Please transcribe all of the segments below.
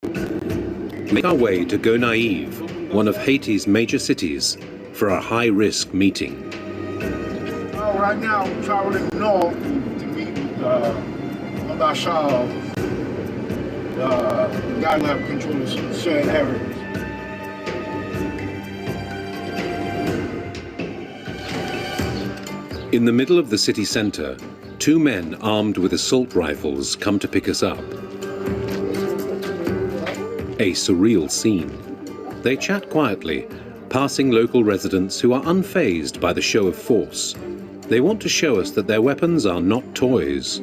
Make our way to Gonaïves, one of Haiti's major cities, for a high-risk meeting. Well, right now, I'm traveling north to meet Ambassador, the guy that controls certain areas. In the middle of the city centre, two men armed with assault rifles come to pick us up. A surreal scene. They chat quietly, passing local residents who are unfazed by the show of force. They want to show us that their weapons are not toys.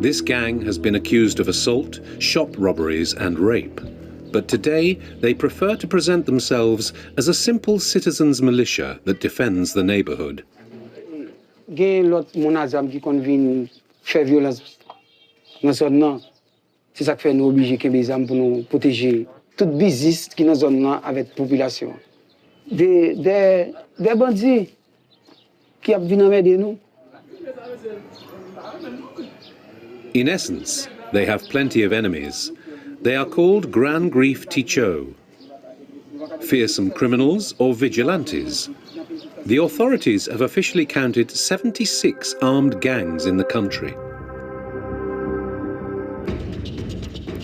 This gang has been accused of assault, shop robberies and rape. But today, they prefer to present themselves as a simple citizens' militia that defends the neighborhood. Gen lot monazam qui kon vin faire violence dans zone nan. C'est ça qui fait nous obligés kembe zam pour nous protéger toute business qui dans zone nan avec population. Des bandits qui a vinn aider nous. In essence, they have plenty of enemies. They are called Grand Grief Ticho, fearsome criminals or vigilantes. The authorities have officially counted 76 armed gangs in the country.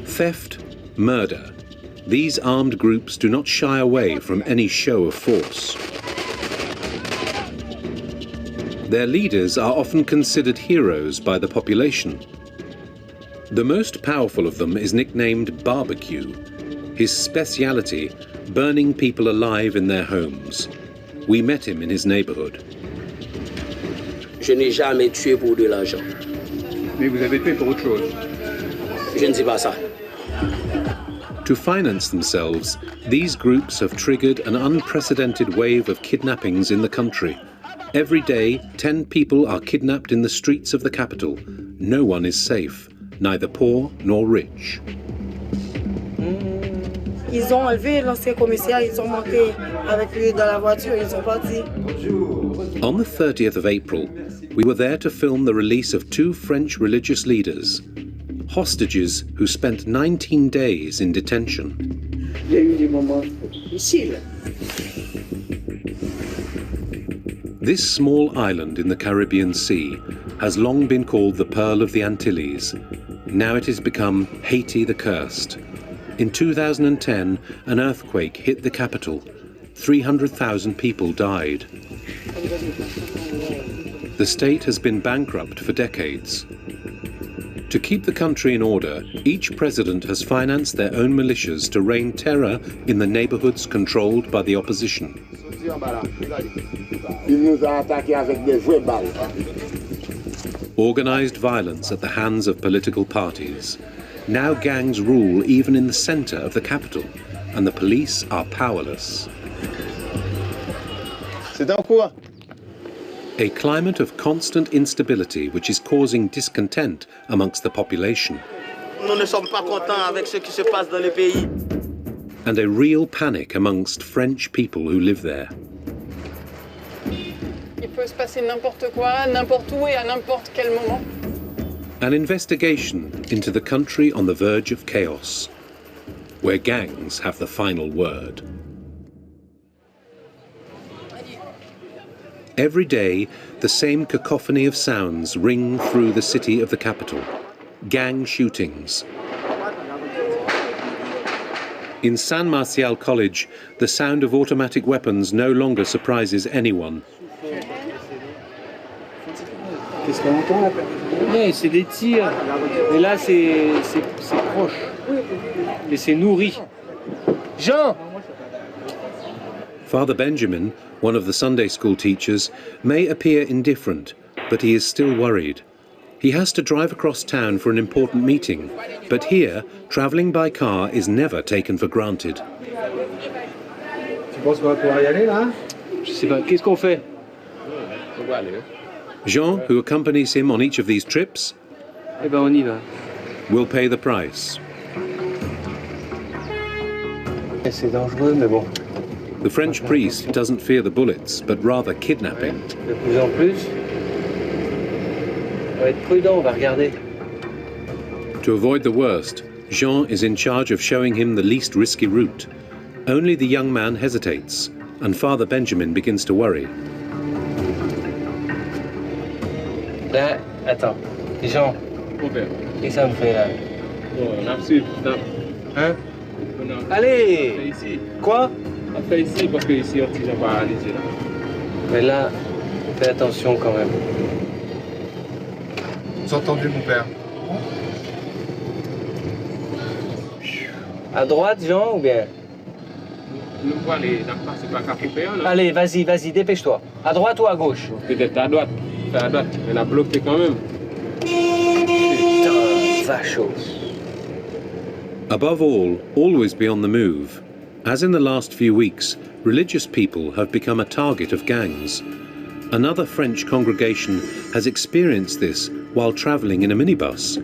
Theft, murder. These armed groups do not shy away from any show of force. Their leaders are often considered heroes by the population. The most powerful of them is nicknamed Barbecue. His speciality, burning people alive in their homes. We met him in his neighborhood. Je n'ai jamais tué pour de l'argent. Mais vous avez tué pour autre chose. Je ne dis pas ça. To finance themselves, these groups have triggered an unprecedented wave of kidnappings in the country. Every day, 10 people are kidnapped in the streets of the capital. No one is safe, neither poor nor rich. Ils ont enlevé l'ancien commissaire, ils sont montés avec lui dans la voiture, ils sont partis. On the 30th of April, we were there to film the release of two French religious leaders, hostages who spent 19 days in detention. Il y a eu des moments difficiles. This small island in the Caribbean Sea has long been called the Pearl of the Antilles. Now it has become Haiti the Cursed. In 2010, an earthquake hit the capital. 300,000 people died. The state has been bankrupt for decades. To keep the country in order, each president has financed their own militias to rain terror in the neighborhoods controlled by the opposition. Organized violence at the hands of political parties. Now gangs rule even in the center of the capital, and the police are powerless. A climate of constant instability which is causing discontent amongst the population. Nous ne sommes pas contents avec ce qui se passe dans le pays. And a real panic amongst French people who live there. Il peut se passer n'importe quoi, n'importe où et à n'importe quel moment. An investigation into the country on the verge of chaos, where gangs have the final word. Every day, the same cacophony of sounds ring through the city of the capital. Gang shootings. In San Marcial College, the sound of automatic weapons no longer surprises anyone. Qu'est-ce qu'on entend là? Ouais, c'est des tirs. Et là, c'est proche. Et c'est nourri. Jean! Father Benjamin, one of the Sunday school teachers, may appear indifferent, but he is still worried. He has to drive across town for an important meeting, but here, travelling by car is never taken for granted. Tu penses qu'on va pouvoir y aller là? Je sais pas, qu'est-ce qu'on fait? On va aller. Jean, who accompanies him on each of these trips, Eh ben, on y va. will pay the price. C'est dangereux, mais bon. The French priest doesn't fear the bullets, but rather kidnapping. De plus en plus. On va être prudent, on va regarder. To avoid the worst, Jean is in charge of showing him the least risky route. Only the young man hesitates, and Father Benjamin begins to worry. Là, attends. Jean, qu'est-ce que ça me fait là? On a suivi. Hein? On a Allez! fait ici. Quoi? On a fait ici parce que ici, on ne va pas aller là. Mais là, fais attention quand même. C'est entendu, mon père. À droite, Jean, ou bien? Nous voit les enfants, c'est pas qu'à couper, non? Allez, vas-y, dépêche-toi. À droite ou à gauche? Peut-être à droite. C'est à droite. On a bloqué quand même. Putain, vacho. Above all, always be on the move. As in the last few weeks, religious people have become a target of gangs. Another French congregation has experienced this while travelling in a minibus.